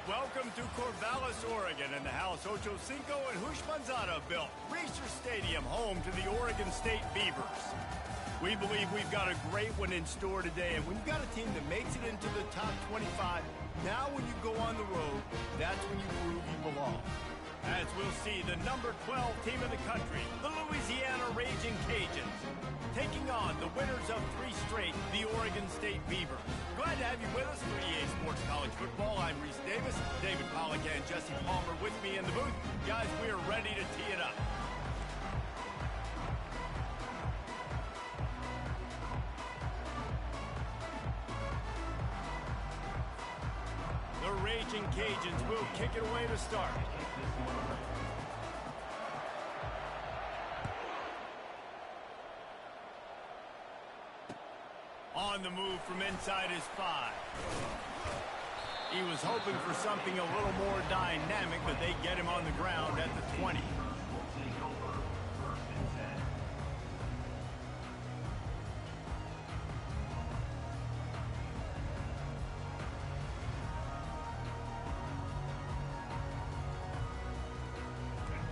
Welcome to Corvallis, Oregon, and the house Ocho Cinco and Hushmanzada built. Reser Stadium, home to the Oregon State Beavers. We believe we've got a great one in store today, and when you've got a team that makes it into the top 25, now when you go on the road, that's when you prove you belong. As we'll see, the number 12 team in the country, the Louisiana Raging Cajuns, taking on the winners of 3 straight, the Oregon State Beavers. Glad to have you with us for EA Sports College Football. I'm Reese Davis, David Pollack and Jesse Palmer with me in the booth. Guys, we are ready to tee it up. The Raging Cajuns will kick it away to start. On the move from inside his 5. He was hoping for something a little more dynamic, but they get him on the ground at the 20.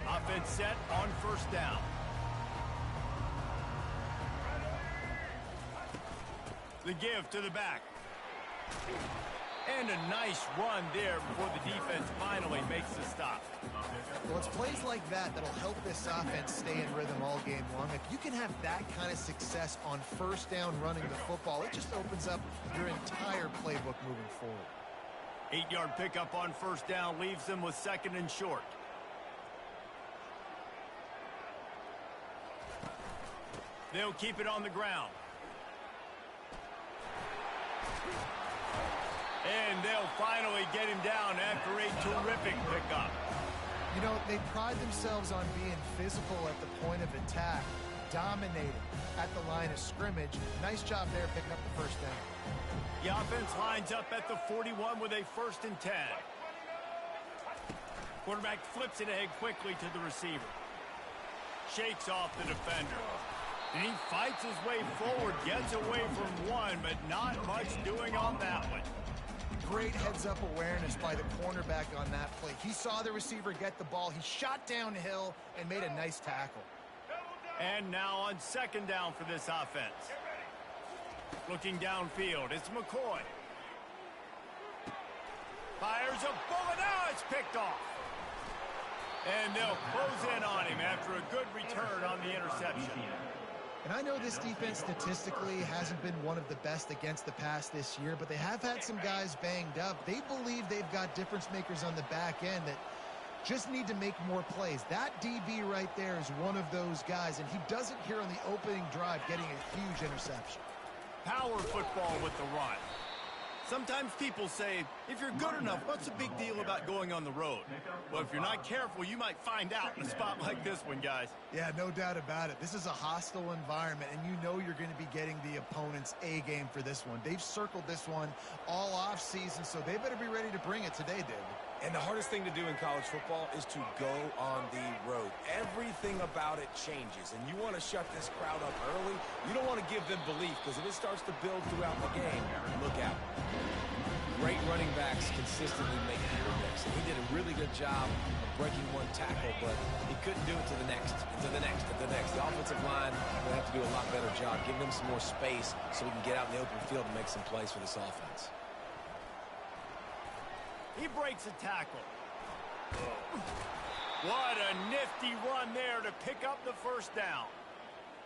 Offense set on first down. The give to the back. And a nice run there before the defense finally makes the stop. Well, it's plays like that that'll help this offense stay in rhythm all game long. If you can have that kind of success on first down running the football, it just opens up your entire playbook moving forward. 8-yard pickup on first down leaves them with 2nd and short. They'll keep it on the ground. And they'll finally get him down after a terrific pickup. You know, they pride themselves on being physical at the point of attack, dominating at the line of scrimmage. Nice job there picking up the first down. The offense lines up at the 41 with a 1st and 10. Quarterback flips it ahead quickly to the receiver. Shakes off the defender. And he fights his way forward, gets away from one, but not much doing on that one. Great heads-up awareness by the cornerback on that play. He saw the receiver get the ball. He shot downhill and made a nice tackle. And now on 2nd down for this offense. Looking downfield, it's McCoy. Fires a bullet. Now it's picked off. And they'll close in on him after a good return on the interception. And I know this defense statistically hasn't been one of the best against the pass this year, but they have had some guys banged up. They believe they've got difference makers on the back end that just need to make more plays. That DB right there is one of those guys, and he does it here on the opening drive, getting a huge interception. Power football with the run. Sometimes people say, if you're good enough, what's the big deal about going on the road? Well, if you're not careful, you might find out in a spot like this one, guys. Yeah, no doubt about it. This is a hostile environment, and you know you're going to be getting the opponent's A-game for this one. They've circled this one all off-season, so they better be ready to bring it today, David. And the hardest thing to do in college football is to go on the road. Everything about it changes, and you want to shut this crowd up early. You don't want to give them belief, because if it starts to build throughout the game, look out. Great running backs consistently make career picks, and he did a really good job of breaking one tackle, but he couldn't do it to the next, and to the next, and to the next. The offensive line will have to do a lot better job, giving them some more space so we can get out in the open field and make some plays for this offense. He breaks a tackle. What a nifty run there to pick up the first down.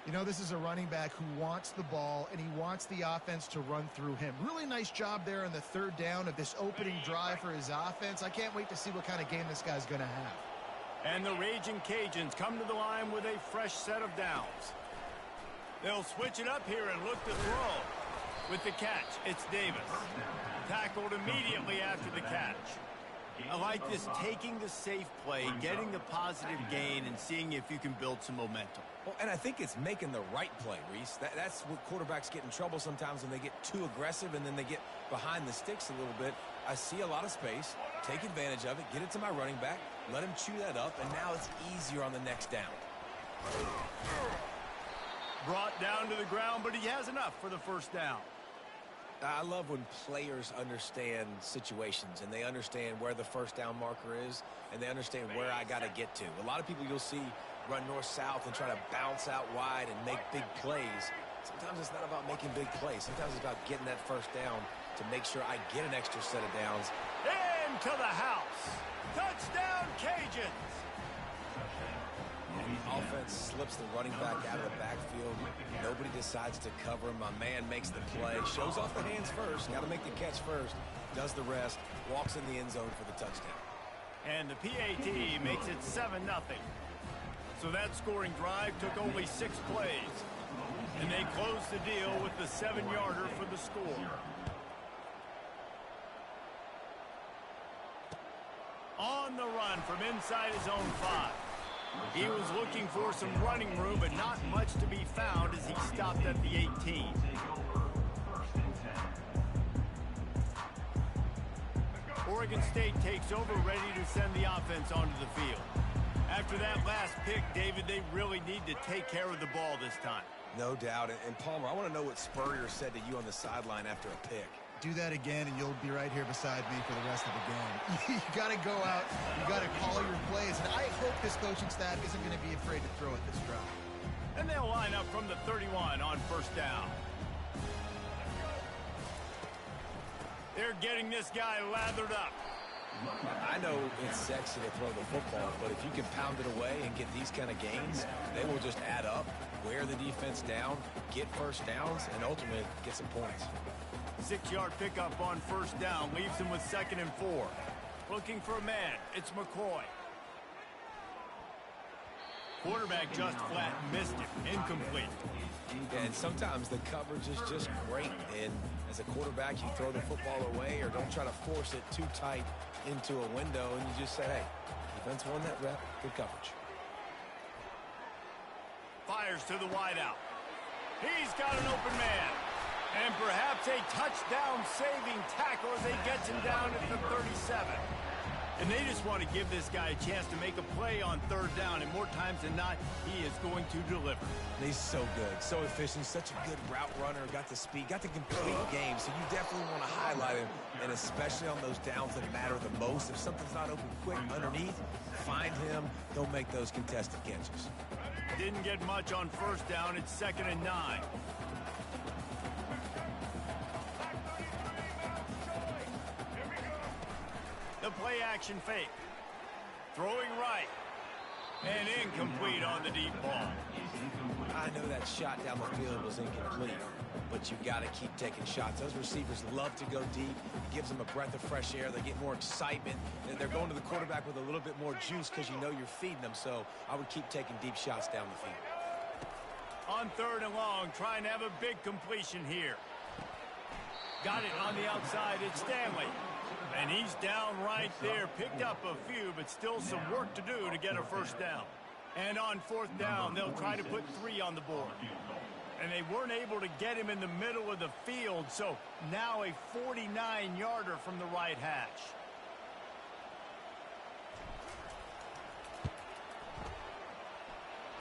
You know, this is a running back who wants the ball, and he wants the offense to run through him. Really nice job there on the 3rd down of this opening drive for his offense. I can't wait to see what kind of game this guy's going to have. And the Raging Cajuns come to the line with a fresh set of downs. They'll switch it up here and look to throw. With the catch, it's Davis. Tackled immediately after the catch. I like this, taking the safe play, getting the positive gain, and seeing if you can build some momentum. Well, and I think it's making the right play, Reese. That's what quarterbacks get in trouble sometimes when they get too aggressive and then they get behind the sticks a little bit. I see a lot of space, take advantage of it, get it to my running back, let him chew that up, and now it's easier on the next down. Brought down to the ground, but he has enough for the first down. I love when players understand situations and they understand where the first down marker is and they understand where I got to get to. A lot of people you'll see run north-south and try to bounce out wide and make big plays. Sometimes it's not about making big plays. Sometimes it's about getting that first down to make sure I get an extra set of downs. Into the house. Touchdown, Cajuns. Offense slips the running back out of the backfield. Nobody decides to cover him. My man makes the play. Shows off the hands first. Got to make the catch first. Does the rest. Walks in the end zone for the touchdown. And the PAT makes it 7-0. So that scoring drive took only 6 plays. And they closed the deal with the 7-yarder for the score. On the run from inside his own 5. He was looking for some running room, but not much to be found as he stopped at the 18. Oregon State takes over, ready to send the offense onto the field. After that last pick, David, they really need to take care of the ball this time. No doubt. And Palmer, I want to know what Spurrier said to you on the sideline after a pick. Do that again, and you'll be right here beside me for the rest of the game. You got to go out. You got to call your plays. And I hope this coaching staff isn't going to be afraid to throw at this drive. And they'll line up from the 31 on first down. They're getting this guy lathered up. I know it's sexy to throw the football, but if you can pound it away and get these kind of gains, they will just add up, wear the defense down, get first downs, and ultimately get some points. 6-yard pickup on first down leaves him with 2nd and 4. Looking for a man. It's McCoy. Quarterback just flat missed it. Incomplete. And sometimes the coverage is just great. And as a quarterback, you throw the football away or don't try to force it too tight into a window, and you just say, hey, defense won that rep. Good coverage. Fires to the wideout. He's got an open man. And perhaps a touchdown-saving tackle as they get him down at the 37. And they just want to give this guy a chance to make a play on 3rd down, and more times than not, he is going to deliver. He's so good, so efficient, such a good route runner, got the speed, got the complete game, so you definitely want to highlight him, and especially on those downs that matter the most. If something's not open quick underneath, find him, don't make those contested catches. Didn't get much on first down. It's 2nd and 9. The play-action fake. Throwing right. And incomplete on the deep ball. I know that shot down the field was incomplete, but you got to keep taking shots. Those receivers love to go deep. It gives them a breath of fresh air. They get more excitement. And they're going to the quarterback with a little bit more juice because you know you're feeding them. So I would keep taking deep shots down the field. On 3rd and long, trying to have a big completion here. Got it on the outside. It's Stanley. And he's down right there. Picked up a few, but still some work to do to get a first down. And on 4th down, they'll try to put 3 on the board. And they weren't able to get him in the middle of the field, so now a 49-yarder from the right hash.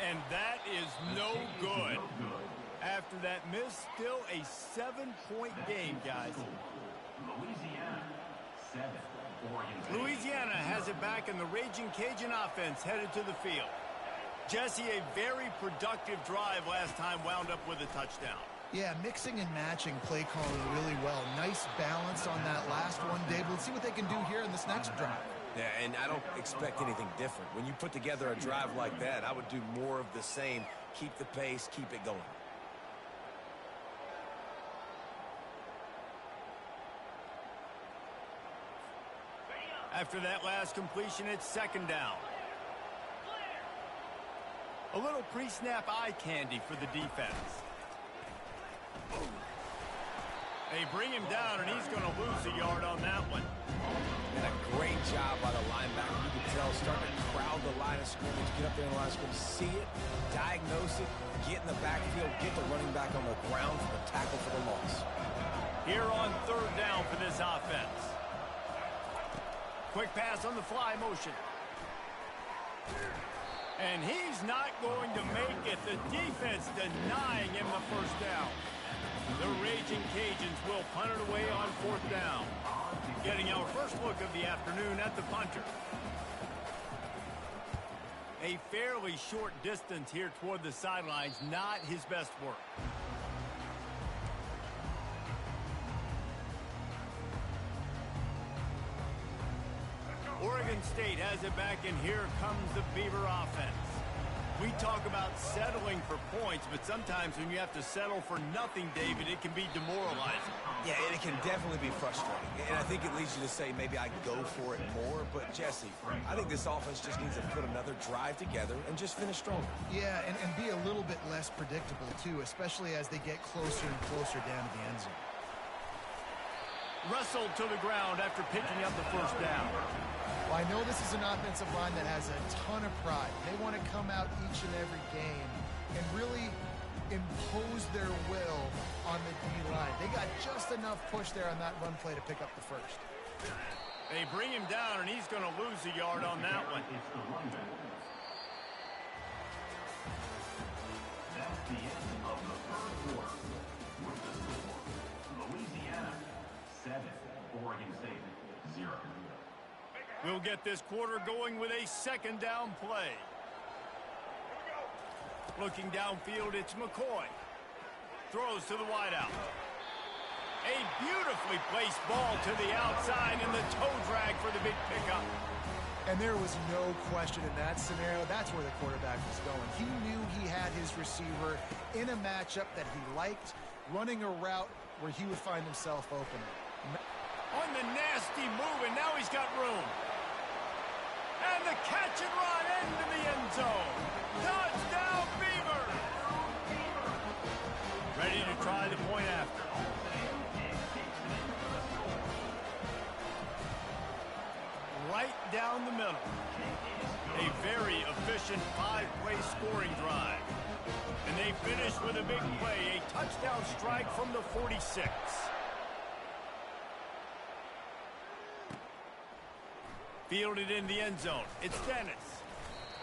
And that is no good. After that miss, still a 7-point game, guys. Louisiana has it back, and the Raging Cajun offense headed to the field. Jesse, a very productive drive last time wound up with a touchdown. Yeah, mixing and matching play calling really well. Nice balance on that last one, Dave. Let's see what they can do here in this next drive. Yeah, and I don't expect anything different. When you put together a drive like that, I would do more of the same. Keep the pace, keep it going. After that last completion, it's 2nd down. A little pre-snap eye candy for the defense. They bring him down, and he's going to lose a yard on that one. And a great job by the linebacker. You can tell starting to crowd the line of scrimmage, get up there in the line of scrimmage, see it, diagnose it, get in the backfield, get the running back on the ground for the tackle for the loss. Here on 3rd down for this offense. Quick pass on the fly motion. And he's not going to make it. The defense denying him the first down. The Raging Cajuns will punt it away on 4th down. Getting our first look of the afternoon at the punter. A fairly short distance here toward the sidelines, not his best work. Oregon State has it back, and here comes the Beaver offense. We talk about settling for points, but sometimes when you have to settle for nothing, David, it can be demoralizing. Yeah, it can definitely be frustrating. And I think it leads you to say maybe I go for it more. But, Jesse, I think this offense just needs to put another drive together and just finish stronger. Yeah, and be a little bit less predictable, too, especially as they get closer and closer down to the end zone. Wrestled to the ground after picking up the first down. Well, I know this is an offensive line that has a ton of pride. They want to come out each and every game and really impose their will on the D-line. They got just enough push there on that run play to pick up the first. They bring him down, and he's going to lose a yard on that one. That's the end of the first quarter. With the score, Louisiana 7, Oregon State 0. We'll get this quarter going with a 2nd down play. Looking downfield, it's McCoy. Throws to the wideout. A beautifully placed ball to the outside, and the toe drag for the big pickup. And there was no question in that scenario. That's where the quarterback was going. He knew he had his receiver in a matchup that he liked, running a route where he would find himself open. On the nasty move, and now he's got room. And the catch and run into the end zone. Touchdown, Beavers! Ready to try the point after. Right down the middle. A very efficient 5-play scoring drive. And they finish with a big play, a touchdown strike from the 46. Fielded in the end zone. It's Dennis.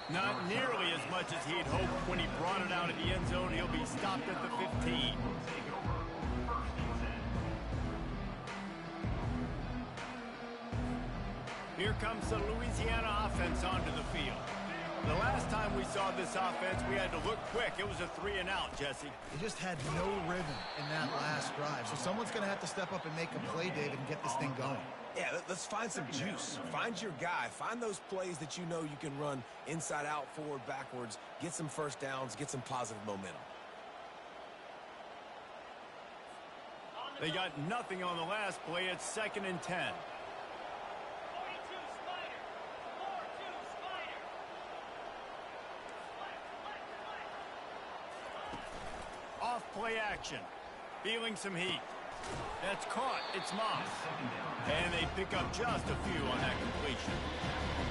Not nearly as much as he'd hoped when he brought it out of the end zone. He'll be stopped at the 15. Here comes the Louisiana offense onto the field. The last time we saw this offense, we had to look quick. It was a 3-and-out, Jesse. They just had no rhythm in that last drive. So someone's going to have to step up and make a play, David, and get this thing going. Yeah, let's find some juice. Find your guy. Find those plays that you know you can run inside out, forward, backwards. Get some first downs. Get some positive momentum. They got nothing on the last play. It's 2nd and 10. Off play action. Feeling some heat. That's caught. It's Moss. And they pick up just a few on that completion.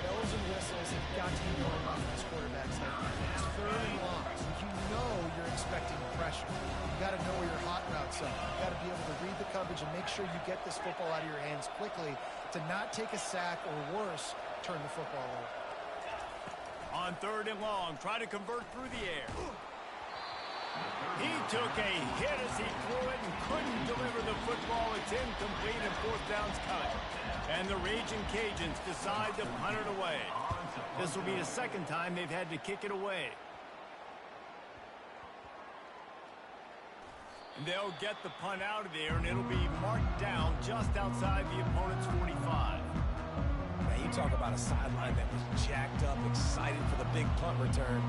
Bells and whistles have got to be going off this quarterback's head. It's 3rd and long, so you know you're expecting pressure. You got to know where your hot routes are. You got to be able to read the coverage and make sure you get this football out of your hands quickly to not take a sack or worse, turn the football over. On 3rd and long, try to convert through the air. He took a hit as he threw it and couldn't deliver the football. It's incomplete and 4th down's cut. And the Raging Cajuns decide to punt it away. This will be the 2nd time they've had to kick it away. And they'll get the punt out of there, and it'll be marked down just outside the opponent's 45. Man, you talk about a sideline that was jacked up, excited for the big punt return.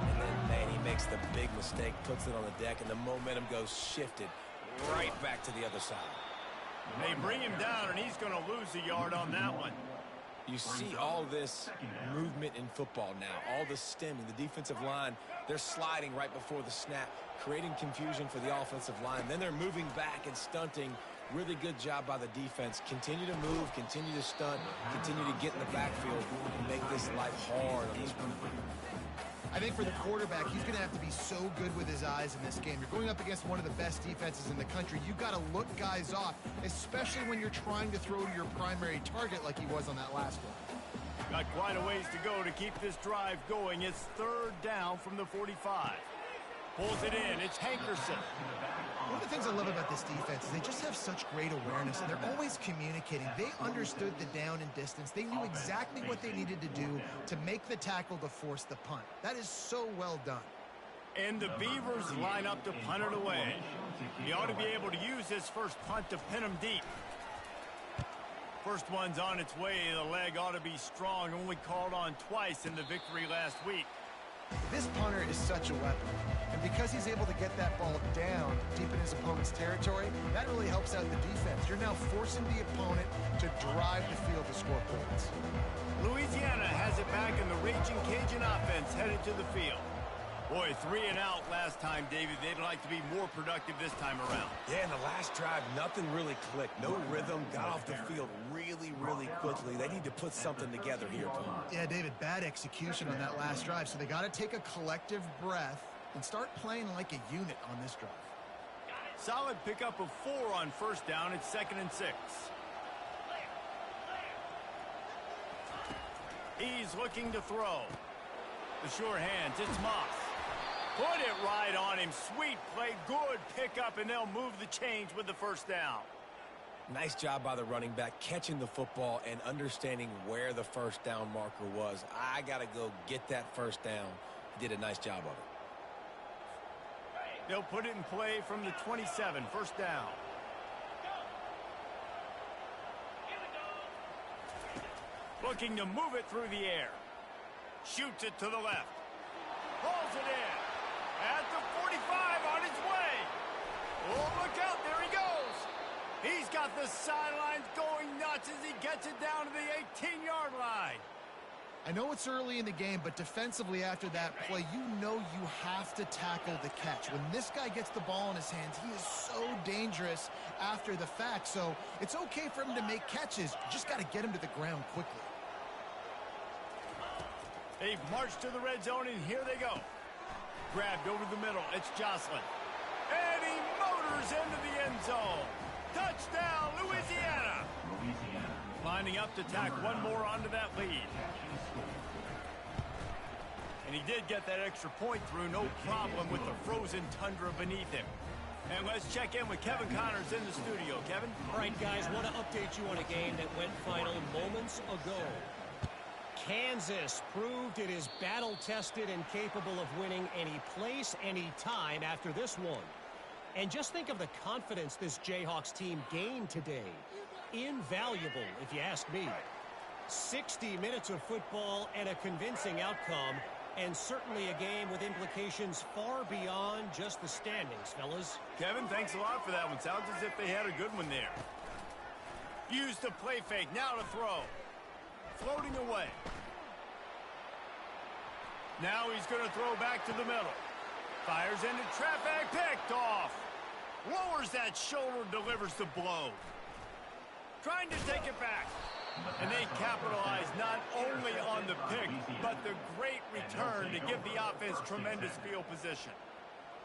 And then, man, he makes the big mistake, puts it on the deck, and the momentum goes shifted right back to the other side. They bring him down, and he's going to lose a yard on that one. You see all this movement in football now, all the stemming, the defensive line, they're sliding right before the snap, creating confusion for the offensive line. Then they're moving back and stunting. Really good job by the defense. Continue to move, continue to stunt, continue to get in the backfield and make this life hard on this one. I think for the quarterback, he's going to have to be so good with his eyes in this game. You're going up against one of the best defenses in the country. You've got to look guys off, especially when you're trying to throw to your primary target like he was on that last one. Got quite a ways to go to keep this drive going. It's 3rd down from the 45. Pulls it in. It's Hankerson. One of the things I love about this defense is they just have such great awareness, and they're always communicating. They understood the down and distance. They knew exactly what they needed to do to make the tackle to force the punt. That is so well done. And the Beavers line up to punt it away. He ought to be able to use this first punt to pin them deep. First one's on its way. The leg ought to be strong. Only called on twice in the victory last week. This punter is such a weapon. And because he's able to get that ball down deep in his opponent's territory, that really helps out the defense. You're now forcing the opponent to drive the field to score points. Louisiana has it back, and the Raging Cajun offense headed to the field. Boy, 3 and out last time, David. They'd like to be more productive this time around. Yeah, in the last drive, nothing really clicked. No rhythm, got off the field really, really quickly. They need to put something together here, Tom. Yeah, David, bad execution on that last drive, so they got to take a collective breath and start playing like a unit on this drive. Solid pickup of 4 on first down. It's 2nd and 6. He's looking to throw. The sure hands, it's Moss. Put it right on him. Sweet play, good pickup, and they'll move the chains with the first down. Nice job by the running back, catching the football and understanding where the first down marker was. I got to go get that first down. He did a nice job of it. They'll put it in play from the 27, first down. Looking to move it through the air. Shoots it to the left. Pulls it in. At the 45, on his way. Oh, look out, there he goes. He's got the sidelines going nuts as he gets it down to the 18-yard line. I know it's early in the game, but defensively after that play, you know you have to tackle the catch. When this guy gets the ball in his hands, he is so dangerous after the fact. So it's okay for him to make catches. You just got to get him to the ground quickly. They've marched to the red zone, and here they go. Grabbed over the middle. It's Jocelyn. And he motors into the end zone. Touchdown, Louisiana. Lining up to tack one more onto that lead. And he did get that extra point through, no problem with the frozen tundra beneath him. And let's check in with Kevin Connors in the studio. Kevin? All right, guys, want to update you on a game that went final moments ago. Kansas proved it is battle-tested and capable of winning any place, any time after this one. And just think of the confidence this Jayhawks team gained today. Invaluable, if you ask me. 60 minutes of football and a convincing outcome, and certainly a game with implications far beyond just the standings, fellas. Kevin, thanks a lot for that one. Sounds as if they had a good one there. Used the play fake, now to throw. Floating away. Now he's going to throw back to the middle. Fires into traffic, picked off. Lowers that shoulder, delivers the blow. Trying to take it back. And they capitalize not only on the pick, but the great return to give the offense tremendous field position.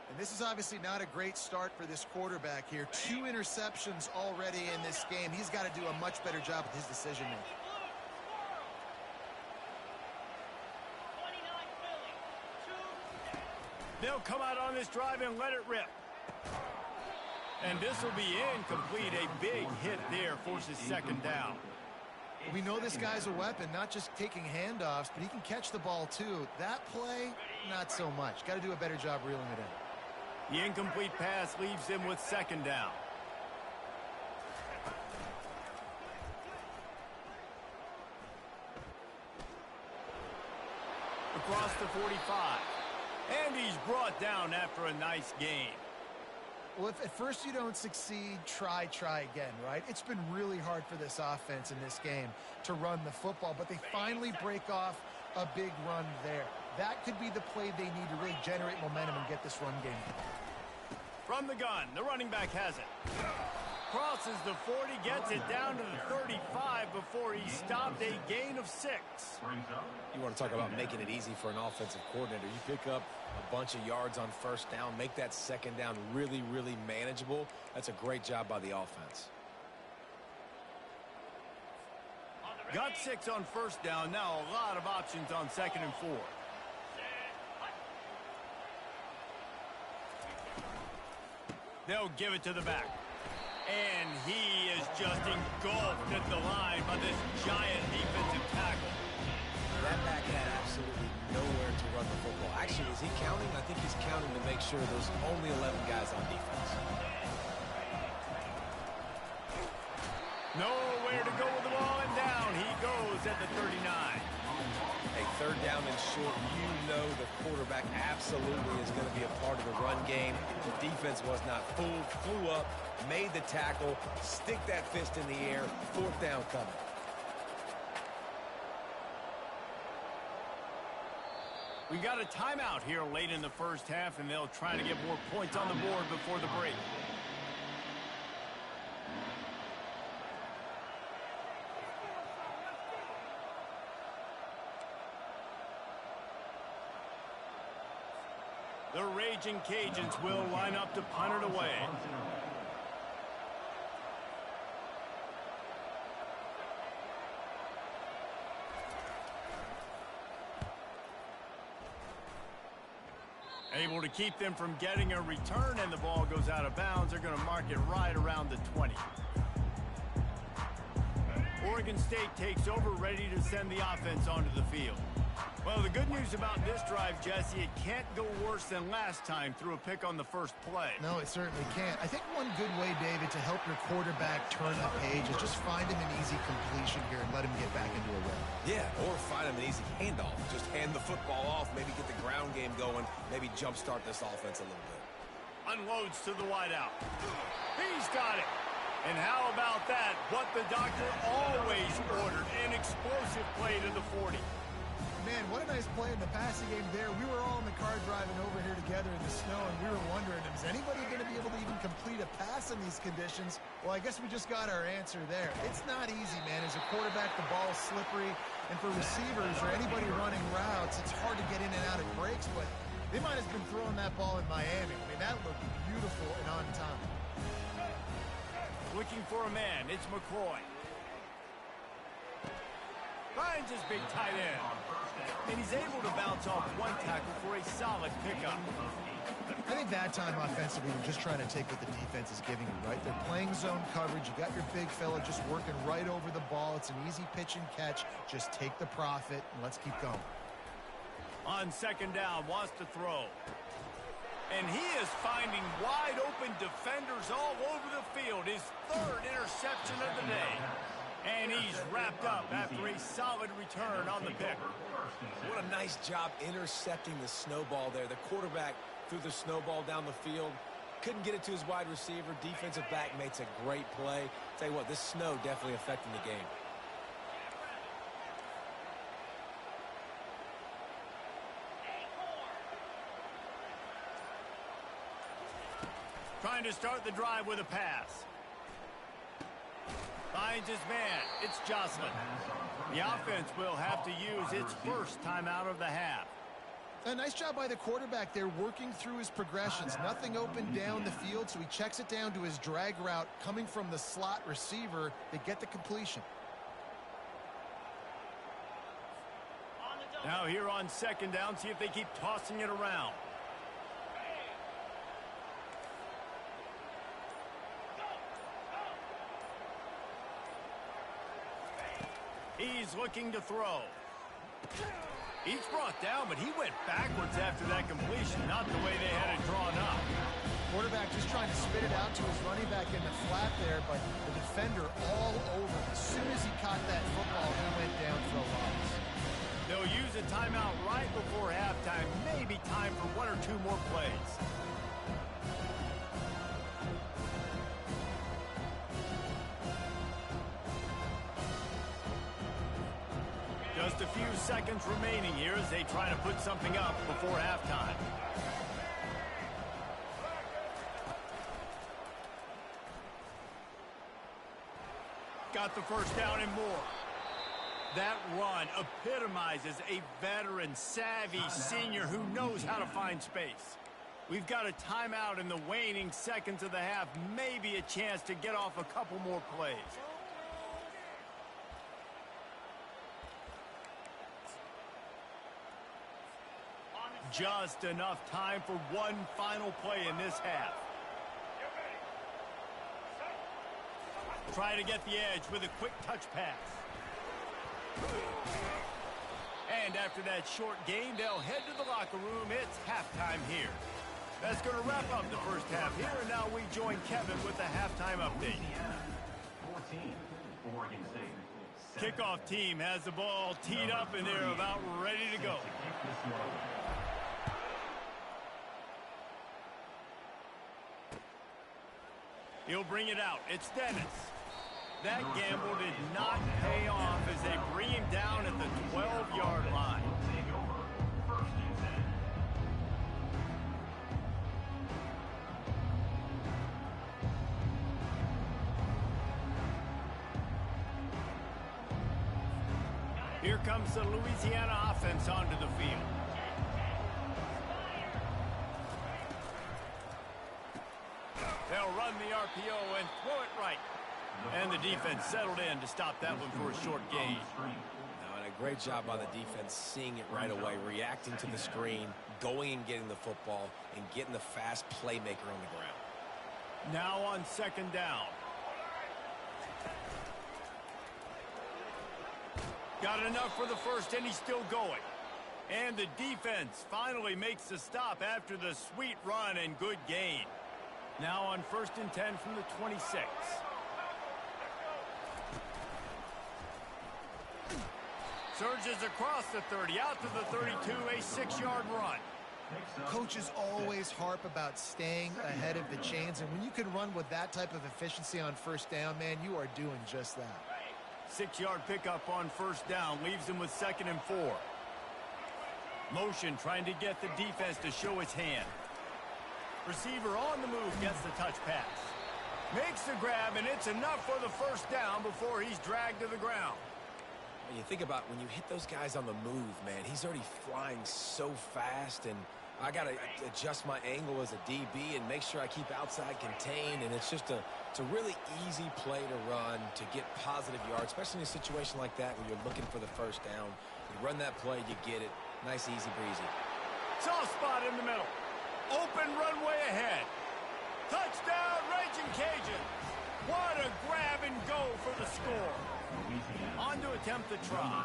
And this is obviously not a great start for this quarterback here. 2 interceptions already in this game. He's got to do a much better job with his decision-making. They'll come out on this drive and let it rip. And this will be incomplete. A big hit there forces 2nd down. We know this guy's a weapon, not just taking handoffs, but he can catch the ball too. That play, not so much. Got to do a better job reeling it in. The incomplete pass leaves him with 2nd down. Across the 45. And he's brought down after a nice game. Well, if at first you don't succeed, try again, right? It's been really hard for this offense in this game to run the football, but they finally break off a big run there. That could be the play they need to really generate momentum and get this run game going. From the gun, the running back has it. Crosses the 40, gets it down to the 35 before he stopped, a gain of 6. You want to talk about making it easy for an offensive coordinator. You pick up a bunch of yards on first down, make that 2nd down really, really manageable. That's a great job by the offense. Got 6 on first down, now a lot of options on 2nd and 4. They'll give it to the back. And he is just engulfed at the line by this giant defensive tackle. That back had absolutely nowhere to run the football. Actually, is he counting? I think he's counting to make sure there's only 11 guys on defense. Nowhere to go with the ball, and down he goes at the 39. A third down and short, you know the quarterback absolutely is going to be a part of the run game. The defense was not fooled, flew up, made the tackle, stick that fist in the air, fourth down coming. We got a timeout here late in the first half, and they'll try to get more points on the board before the break. The Raging Cajuns will line up to punt it away. Able to keep them from getting a return, and the ball goes out of bounds. They're going to mark it right around the 20. Oregon State takes over, ready to send the offense onto the field. Well, the good news about this drive, Jesse, it can't go worse than last time through a pick on the first play. No, it certainly can't. I think one good way, David, to help your quarterback turn the page is just find him an easy completion here and let him get back into a rhythm. Yeah, or find him an easy handoff. Just hand the football off, maybe get the ground game going, maybe jumpstart this offense a little bit. Unloads to the wideout. He's got it. And how about that? What the doctor always ordered, an explosive play to the 40. Man, what a nice play in the passing game there. We were all in the car driving over here together in the snow, and we were wondering, is anybody going to be able to even complete a pass in these conditions? Well, I guess we just got our answer there. It's not easy, man. As a quarterback, the ball's slippery, and for receivers or anybody running routes, it's hard to get in and out of breaks, but they might have been throwing that ball in Miami. I mean, that looked beautiful and on time. Looking for a man. It's McCoy. Finds his big tight end. And he's able to bounce off one tackle for a solid pickup. I think that time offensively, we're just trying to take what the defense is giving you, right? They're playing zone coverage. You got your big fella just working right over the ball. It's an easy pitch and catch. Just take the profit, and let's keep going. On second down, wants to throw. And he is finding wide open defenders all over the field. His third interception of the day. And he's wrapped up after a solid return on the pick. What a nice job intercepting the snowball there. The quarterback threw the snowball down the field. Couldn't get it to his wide receiver. Defensive back makes a great play. Tell you what, this snow definitely affecting the game. Trying to start the drive with a pass. Finds his man. It's Jocelyn. The offense will have to use its first timeout of the half. A nice job by the quarterback there, working through his progressions. Nothing open down the field, so he checks it down to his drag route coming from the slot receiver. They get the completion. Now here on second down, see if they keep tossing it around. He's looking to throw. He's brought down, but he went backwards after that completion, not the way they had it drawn up. Quarterback just trying to spit it out to his running back in the flat there, but the defender all over. As soon as he caught that football, he went down for a loss. They'll use a timeout right before halftime. Maybe time for one or two more plays. Just a few seconds remaining here as they try to put something up before halftime. Got the first down and more. That run epitomizes a veteran, savvy senior who knows how to find space. We've got a timeout in the waning seconds of the half. Maybe a chance to get off a couple more plays. Just enough time for one final play in this half. Try to get the edge with a quick touch pass. And after that short game, they'll head to the locker room. It's halftime here. That's going to wrap up the first half here, and now we join Kevin with the halftime update. 14, Oregon State. Kickoff team has the ball teed up, and they're about ready to go. He'll bring it out. It's Dennis. That gamble did not pay off as they bring him down at the 12-yard line. Here comes the Louisiana offense onto the field. They'll run the RPO and throw it right. And the defense settled in to stop that one for a short gain. Now, and a great job by the defense seeing it right away, reacting to the screen, going and getting the football, and getting the fast playmaker on the ground. Now on second down. Got enough for the first, and he's still going. And the defense finally makes the stop after the sweet run and good gain. Now on 1st and 10 from the 26. Surges across the 30, out to the 32, a 6-yard run. Coaches always harp about staying ahead of the chains, and when you can run with that type of efficiency on first down, man, you are doing just that. 6-yard pickup on first down leaves him with 2nd and 4. Motion trying to get the defense to show its hand. Receiver on the move gets the touch pass. Makes the grab, and it's enough for the first down before he's dragged to the ground. And you think about when you hit those guys on the move, man, he's already flying so fast, and I got to adjust my angle as a DB and make sure I keep outside contained, and it's a really easy play to run to get positive yards, especially in a situation like that where you're looking for the first down. You run that play, you get it. Nice, easy breezy. Soft spot in the middle. Open runway ahead. Touchdown, Raging Cajuns. What a grab and go for the score. On to attempt the try.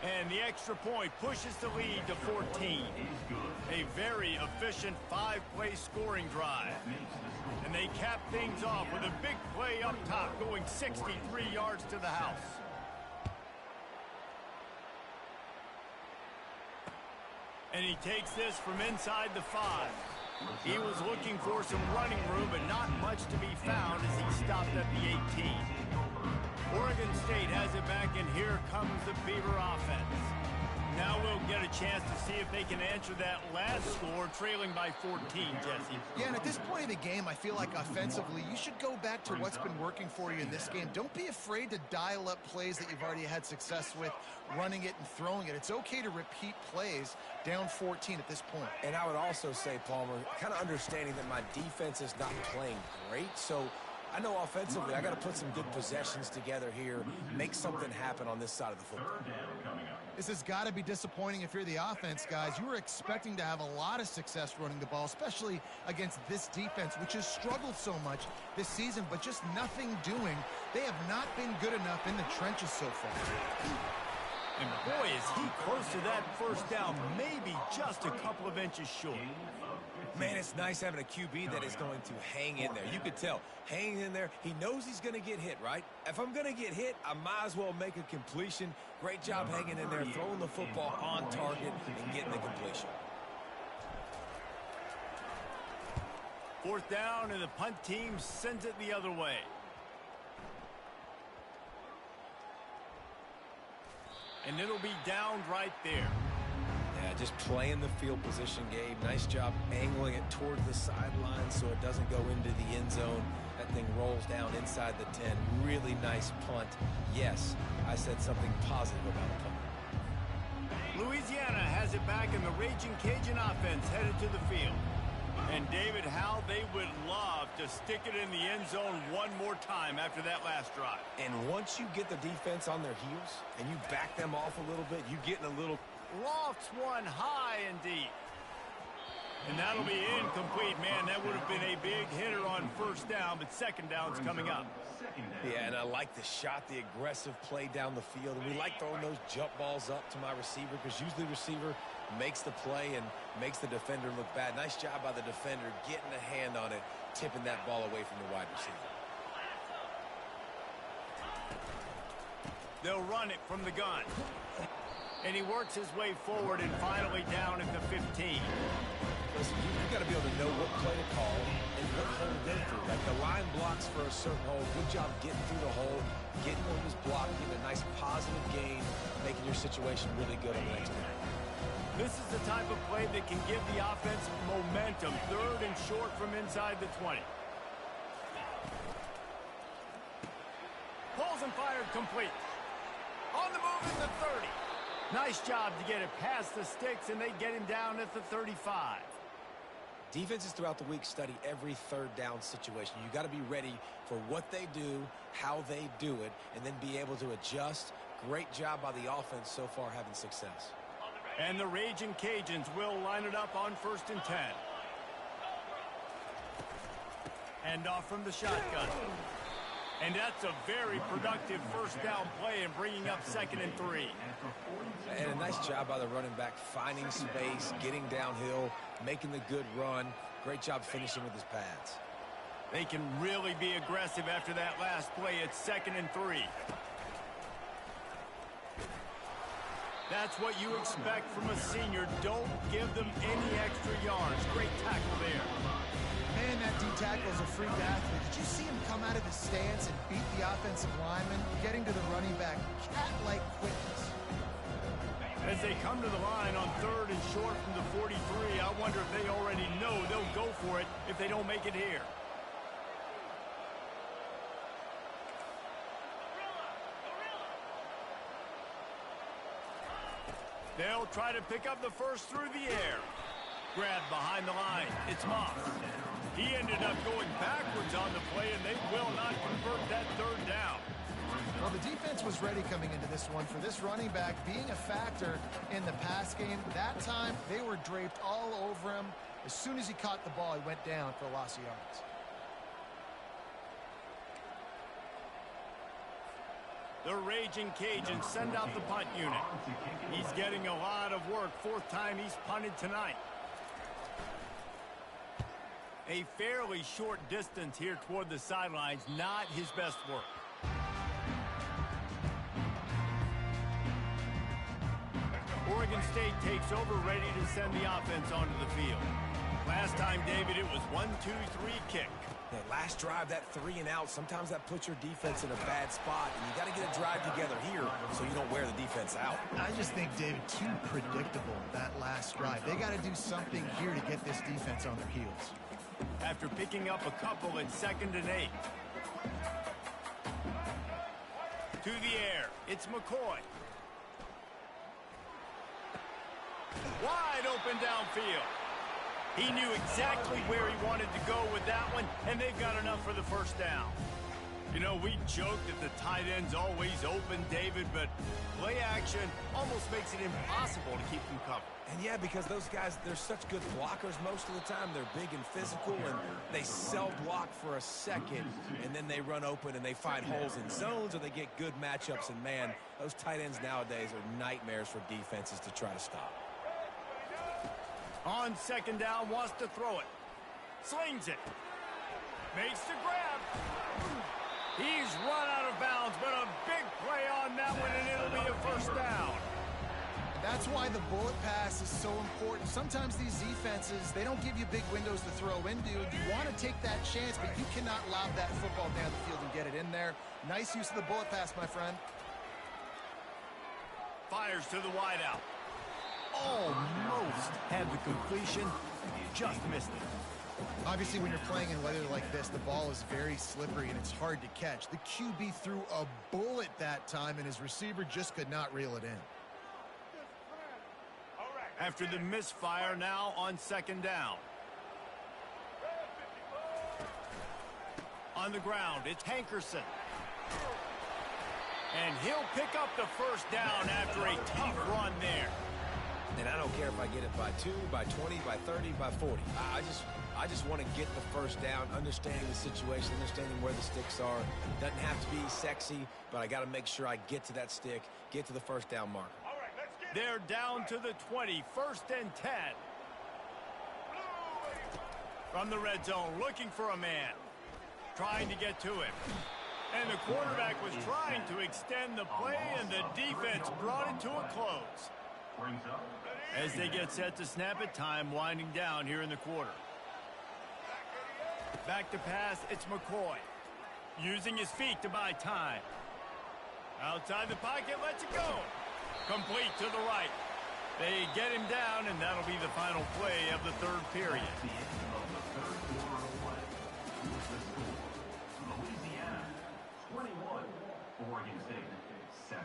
And the extra point pushes the lead to 14. A very efficient 5-play scoring drive. And they cap things off with a big play up top going 63 yards to the house. And he takes this from inside the 5. He was looking for some running room, but not much to be found as he stopped at the 18. Oregon State has it back, and here comes the Beaver offense. Now we'll get a chance to see if they can answer that last score, trailing by 14, Jesse. Yeah, and at this point of the game, I feel like offensively, you should go back to what's been working for you in this game. Don't be afraid to dial up plays that you've already had success with, running it and throwing it. It's okay to repeat plays down 14 at this point. And I would also say, Palmer, kind of understanding that my defense is not playing great, so I know offensively I got to put some good possessions together here, make something happen on this side of the football. This has got to be disappointing if you're the offense, guys. You were expecting to have a lot of success running the ball, especially against this defense, which has struggled so much this season, but just nothing doing. They have not been good enough in the trenches so far. And boy, is he close to that first down, maybe just a couple of inches short. Man, it's nice having a QB that is going to hang in there. You could tell, hanging in there, he knows he's going to get hit, right? If I'm going to get hit, I might as well make a completion. Great job hanging in there, throwing the football on target and getting the completion. 4th down, and the punt team sends it the other way. And it'll be down right there. Yeah, just playing the field position game. Nice job angling it toward the sideline so it doesn't go into the end zone. That thing rolls down inside the 10. Really nice punt. Yes, I said something positive about a punt. Louisiana has it back, in the Raging Cajun offense headed to the field. And David, how they would love to stick it in the end zone one more time after that last drive. And once you get the defense on their heels and you back them off a little bit, you get in a little... Lofts one high and deep. And that'll be incomplete, man. That would have been a big hitter on first down, but second down's coming up. Yeah, and I like the shot, the aggressive play down the field. And we like throwing those jump balls up to my receiver because usually the receiver makes the play and makes the defender look bad. Nice job by the defender getting a hand on it, tipping that ball away from the wide receiver. They'll run it from the gun. And he works his way forward and finally down at the 15. Listen, you got to be able to know what play to call and what hole to go through. Like the line blocks for a certain hole. Good job getting through the hole, getting on this block, getting a nice positive gain, making your situation really good on the next play. This is the type of play that can give the offense momentum. Third and short from inside the 20. Pulls and fired complete. On the move at the 30. Nice job to get it past the sticks, and they get him down at the 35. Defenses throughout the week study every third down situation. You got to be ready for what they do, how they do it, and then be able to adjust. Great job by the offense so far having success. And the Raging Cajuns will line it up on 1st and 10. And off from the shotgun. And that's a very productive first down play and bringing up 2nd and 3. And a nice job by the running back, finding space, getting downhill, making the good run. Great job finishing with his pads. They can really be aggressive after that last play. It's 2nd and 3. That's what you expect from a senior. Don't give them any extra yards. Great tackle there. Man, that D tackle is a freak athlete. Did you see him come out of his stance and beat the offensive lineman, getting to the running back? Cat-like quickness. As they come to the line on 3rd and short from the 43, I wonder if they already know they'll go for it if they don't make it here. They'll try to pick up the first through the air. Grabbed behind the line. It's Moss. He ended up going backwards on the play, and they will not convert that 3rd down. Well, the defense was ready coming into this one for this running back being a factor in the pass game. That time, they were draped all over him. As soon as he caught the ball, he went down for a loss of yards. The Raging Cajuns send out the punt unit. He's getting a lot of work. 4th time he's punted tonight. A fairly short distance here toward the sidelines. Not his best work. Oregon State takes over, ready to send the offense onto the field. Last time, David, it was 1-2-3 kick. That last drive, that 3 and out, sometimes that puts your defense in a bad spot, and you got to get a drive together here so you don't wear the defense out. I just think, David, too predictable, that last drive. They got to do something here to get this defense on their heels. After picking up a couple at 2nd and 8. To the air, it's McCoy. Wide open downfield. He knew exactly where he wanted to go with that one, and they've got enough for the first down. You know, we joke that the tight end's always open, David, but play action almost makes it impossible to keep them covered. And yeah, because those guys, they're such good blockers most of the time. They're big and physical, and they sell block for a second, and then they run open and they find holes in zones, or they get good matchups. And man, those tight ends nowadays are nightmares for defenses to try to stop. On 2nd down, wants to throw it. Slings it. Makes the grab. He's run out of bounds, but a big play on that one, and it'll be a first down. That's why the bullet pass is so important. Sometimes these defenses, they don't give you big windows to throw into. You want to take that chance, but you cannot lob that football down the field and get it in there. Nice use of the bullet pass, my friend. Fires to the wideout. Almost had the completion, just missed it. Obviously, when you're playing in weather like this, the ball is very slippery and it's hard to catch. The QB threw a bullet that time, and his receiver just could not reel it in. After the misfire, now on 2nd down. On the ground, it's Hankerson. And he'll pick up the first down after a tough run there. And I don't care if I get it by 2, by 20, by 30, by 40. I just want to get the first down, understanding the situation, understanding where the sticks are. Doesn't have to be sexy, but I got to make sure I get to that stick, get to the first down marker. They're down to the 20, 1st and 10. From the red zone, looking for a man. Trying to get to him. And the quarterback was trying to extend the play, and the defense brought it to a close. As they get set to snap it, time winding down here in the quarter. Back to pass, it's McCoy. Using his feet to buy time. Outside the pocket, lets it go. Complete to the right. They get him down, and that'll be the final play of the 3rd period. Louisiana 21, Oregon State 7.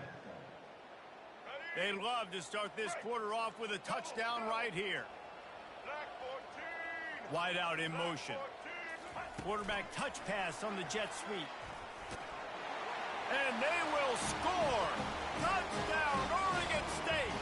They love to start this quarter off with a touchdown right here. Wide out in motion. Quarterback touch pass on the jet sweep. And they will score. Touchdown, Oregon State.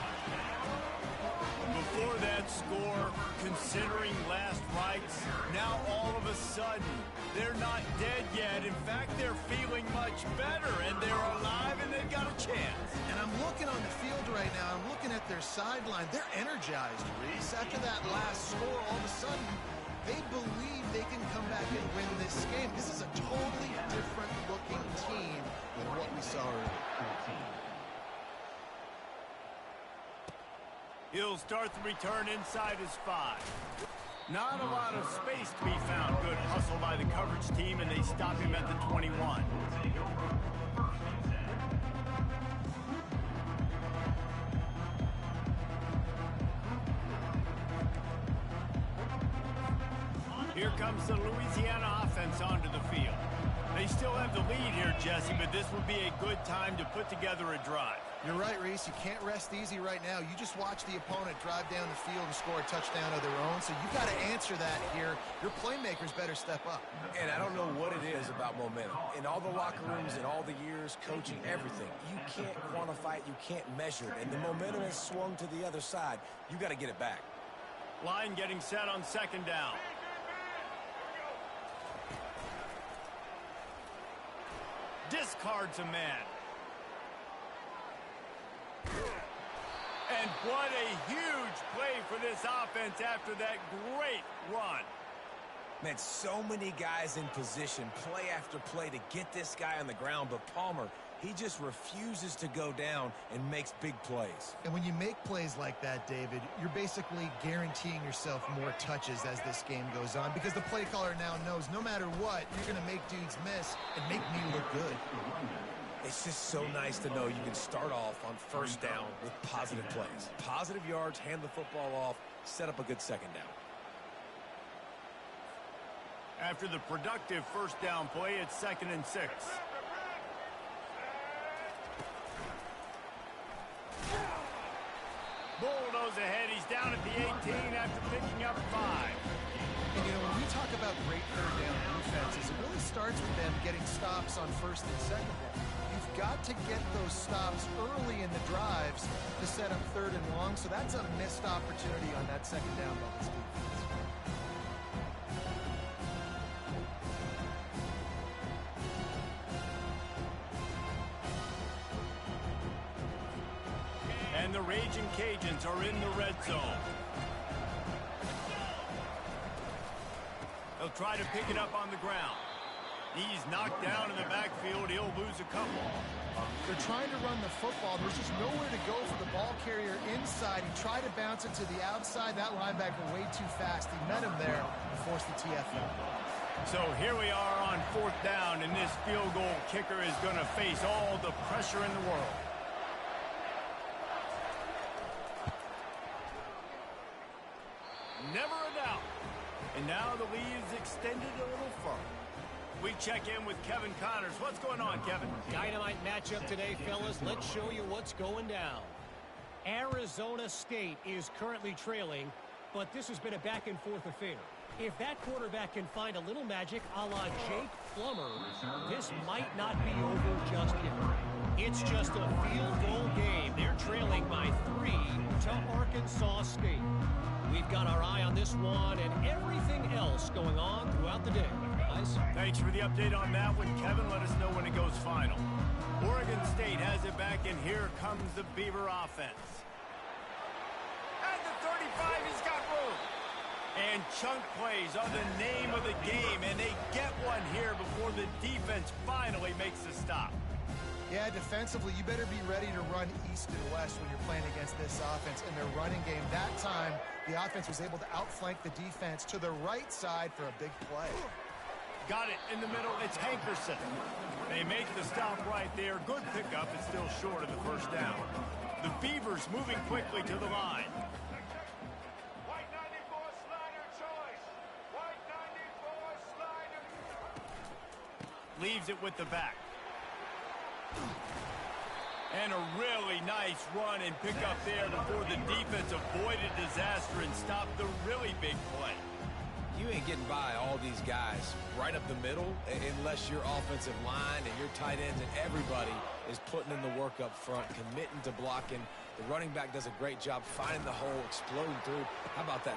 Before that score, considering last rites, now all of a sudden, they're not dead yet. In fact, they're feeling much better, and they're alive, and they've got a chance. And I'm looking on the field right now. I'm looking at their sideline. They're energized, Reese. After that last score, all of a sudden, they believe they can come back and win this game. This is a totally different-looking team than what we saw earlier. He'll start the return inside his 5. Not a lot of space to be found. Good hustle by the coverage team, and they stop him at the 21. Here comes the Louisiana offense onto the field. They still have the lead here, Jesse, but this would be a good time to put together a drive. You're right, Reese. You can't rest easy right now. You just watch the opponent drive down the field and score a touchdown of their own, so you've got to answer that here. Your playmakers better step up. And I don't know what it is about momentum. In all the locker rooms, in all the years, coaching, everything, you can't quantify it, you can't measure it. And the momentum has swung to the other side. You got to get it back. Line getting set on 2nd down. Discards a man. And what a huge play for this offense after that great run. Man, so many guys in position, play after play to get this guy on the ground, but Palmer, he just refuses to go down and makes big plays. And when you make plays like that, David, you're basically guaranteeing yourself more touches as this game goes on, because the play caller now knows no matter what, you're going to make dudes miss and make me look good. It's just so nice to know you can start off on 1st down with positive plays. Positive yards, hand the football off, set up a good 2nd down. After the productive 1st down play, it's 2nd and 6. Bulldoze ahead. He's down at the 18 after picking up 5. And, you know, when we talk about great 3rd down defenses, it really starts with them getting stops on 1st and 2nd down. You've got to get those stops early in the drives to set up 3rd and long, so that's a missed opportunity on that 2nd down by this defense. And the Raging Cajuns are in the red zone. They'll try to pick it up on the ground. He's knocked down in the backfield. He'll lose a couple. They're trying to run the football. There's just nowhere to go for the ball carrier inside. He tried to bounce it to the outside. That linebacker way too fast. He met him there and forced the TFL. So here we are on 4th down, and this field goal kicker is going to face all the pressure in the world. Never a doubt. And now the lead is extended a little further. We check in with Kevin Connors. What's going on, Kevin? Dynamite matchup today, fellas. Let's show you what's going down. Arizona State is currently trailing, but this has been a back-and-forth affair. If that quarterback can find a little magic a la Jake Plummer, this might not be over just yet. It's just a field goal game. They're trailing by 3 to Arkansas State. We've got our eye on this one and everything else going on throughout the day. Guys? Thanks for the update on that one, Kevin. Let us know when it goes final. Oregon State has it back, and here comes the Beaver offense. At the 35, he's got room. And chunk plays are the name of the game, and they get one here before the defense finally makes the stop. Yeah, defensively, you better be ready to run east and west when you're playing against this offense in their running game. That time, the offense was able to outflank the defense to the right side for a big play. Got it in the middle. It's Hankerson. They make the stop right there. Good pickup. It's still short of the first down. The Beavers moving quickly to the line. White 94 slider choice. White 94 slider. Leaves it with the back. And a really nice run and pickup there before the defense avoided disaster and stopped the really big play. You ain't getting by all these guys right up the middle unless your offensive line and your tight ends and everybody is putting in the work up front, committing to blocking. The running back does a great job finding the hole, exploding through. How about that?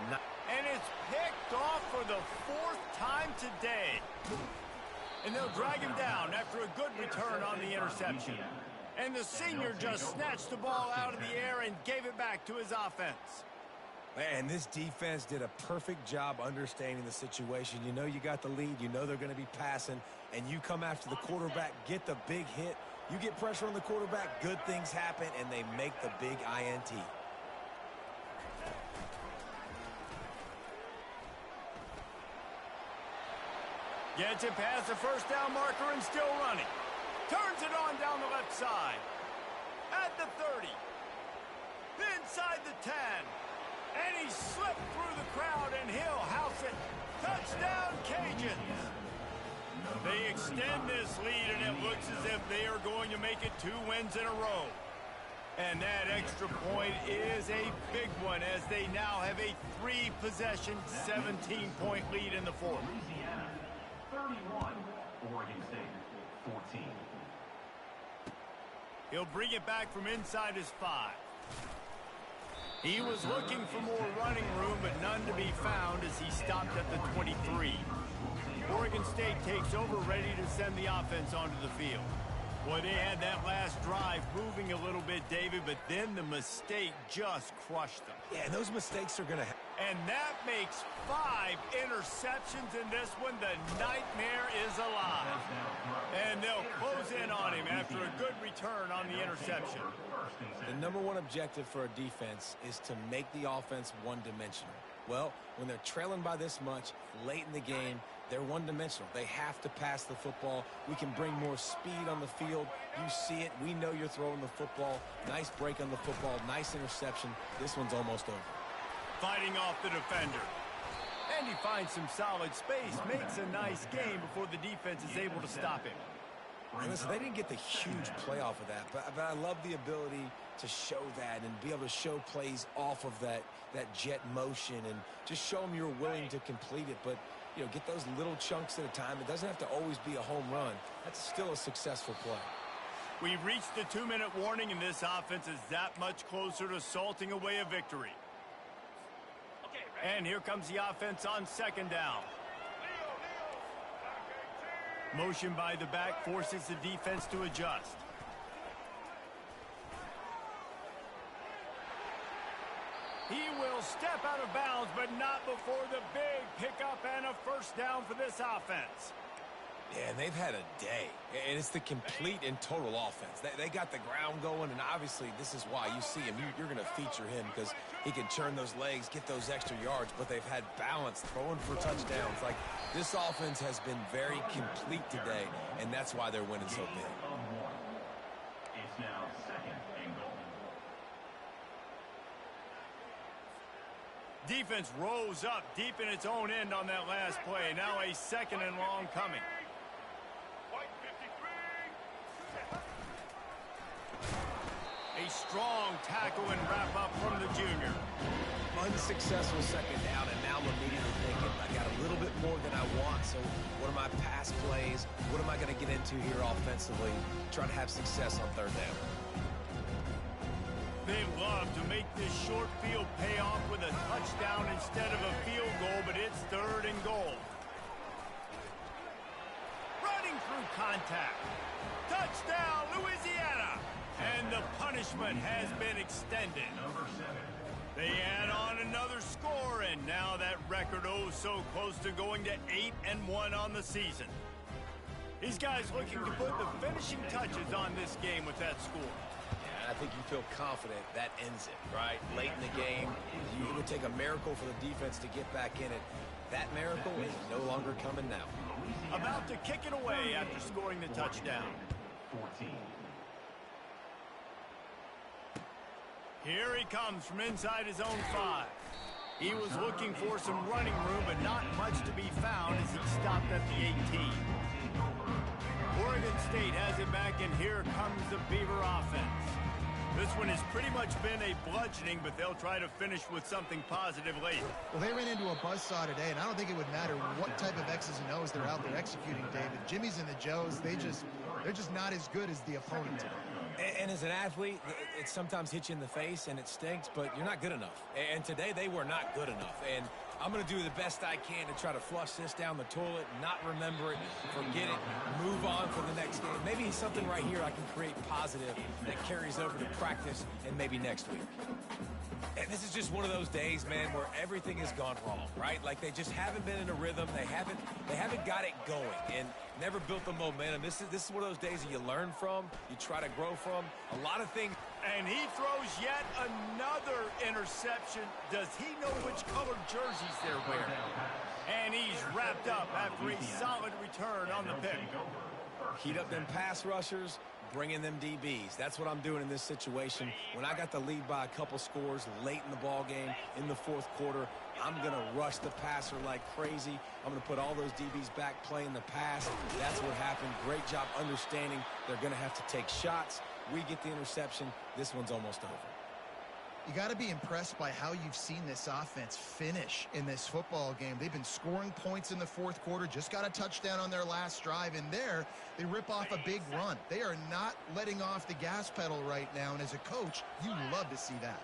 And it's picked off for the 4th time today. And they'll drag him down after a good return on the interception. And the senior just snatched the ball out of the air and gave it back to his offense. Man, this defense did a perfect job understanding the situation. You know you got the lead. You know they're going to be passing. And you come after the quarterback, get the big hit. You get pressure on the quarterback, good things happen, and they make the big INT. Gets it past the first down marker and still running. Turns it on down the left side. At the 30. Inside the 10. And he slipped through the crowd, and he'll house it. Touchdown, Cajuns. They extend this lead, and it looks as if they are going to make it 2 wins in a row. And that extra point is a big one, as they now have a 3-possession, 17-point lead in the 4th. Louisiana 31, Oregon State 14. He'll bring it back from inside his 5. He was looking for more running room, but none to be found as he stopped at the 23. Oregon State takes over, ready to send the offense onto the field. Boy, they had that last drive moving a little bit, David, but then the mistake just crushed them. Yeah, and those mistakes are going to happen. And that makes 5 interceptions in this one. The nightmare is alive. And they'll close in on him after a good return on the interception. The #1 objective for a defense is to make the offense one-dimensional. Well, when they're trailing by this much late in the game, they're one-dimensional. They have to pass the football. We can bring more speed on the field. You see it. We know you're throwing the football. Nice break on the football. Nice interception. This one's almost over. Fighting off the defender. And he finds some solid space. Makes a nice game before the defense is able to stop him. And listen, they didn't get the huge play off of that, but I love the ability to show that and be able to show plays off of that jet motion and just show them you're willing to complete it. But, you know, get those little chunks at a time. It doesn't have to always be a home run. That's still a successful play. We've reached the 2-minute warning, and this offense is that much closer to salting away a victory. And here comes the offense on 2nd down. Motion by the back forces the defense to adjust. He will step out of bounds, but not before the big pickup and a first down for this offense. Yeah, and they've had a day, and it's the complete and total offense. They got the ground going, and obviously this is why you see him. You're going to feature him because he can churn those legs, get those extra yards, but they've had balance, throwing for touchdowns. Like, this offense has been very complete today, and that's why they're winning so big. It's now 2nd and goal. Defense rose up deep in its own end on that last play. Now a 2nd and long coming. A strong tackle and wrap up from the junior. Unsuccessful 2nd down, and now I'm immediately thinking, I got a little bit more than I want, so what are my pass plays? What am I going to get in to here offensively, try to have success on third down. They love to make this short field pay off with a touchdown instead of a field goal, but it's third and goal. Running through contact. Touchdown, Louisiana! And the punishment has been extended. Number 7. They add on another score, and now that record so close to going to 8-1 on the season. These guys looking to put the finishing touches on this game with that score. Yeah, I think you feel confident that ends it, right? Late in the game, it would take a miracle for the defense to get back in it. That miracle is no longer coming now. About to kick it away after scoring the touchdown. 14. Here he comes from inside his own 5. He was looking for some running room, but not much to be found as he stopped at the 18. Oregon State has it back, and here comes the Beaver offense. This one has pretty much been a bludgeoning, but they'll try to finish with something positive late. Well, they ran into a buzzsaw today, and I don't think it would matter what type of X's and O's they're out there executing, David. Jimmy's and the Joes, they're just not as good as the opponent today. And as an athlete, it sometimes hits you in the face and it stinks, but you're not good enough. And today they were not good enough. And I'm going to do the best I can to try to flush this down the toilet, not remember it, forget it, move on for the next game. Maybe something right here I can create positive that carries over to practice and maybe next week. And this is just one of those days, man, where everything has gone wrong, right? Like they just haven't been in a rhythm. They haven't got it going and never built the momentum. This is one of those days that you learn from, you try to grow from. A lot of things. And he throws yet another interception. Does he know which colored jerseys they're wearing? And he's wrapped up after a solid return on the pick. Heat up them pass rushers, bring in them DBs. That's what I'm doing in this situation. When I got the lead by a couple scores late in the ball game, in the fourth quarter, I'm going to rush the passer like crazy. I'm going to put all those DBs back playing the pass. That's what happened. Great job understanding they're going to have to take shots. We get the interception. This one's almost over. You got to be impressed by how you've seen this offense finish in this football game. They've been scoring points in the fourth quarter, just got a touchdown on their last drive, and there they rip off a big run. They are not letting off the gas pedal right now, and as a coach, you love to see that.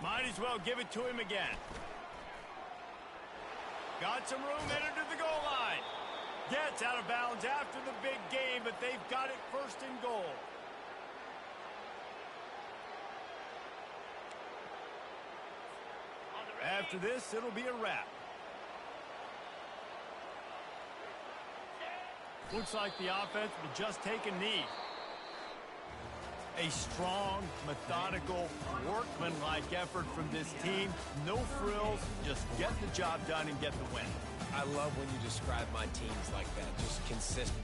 Might as well give it to him again. Got some room headed to the goal line. Gets out of bounds after the big game, but they've got it first and goal. After this, it'll be a wrap. Looks like the offense will just take a knee. A strong, methodical, workman-like effort from this team. No frills, just get the job done and get the win. I love when you describe my teams like that, just consistent.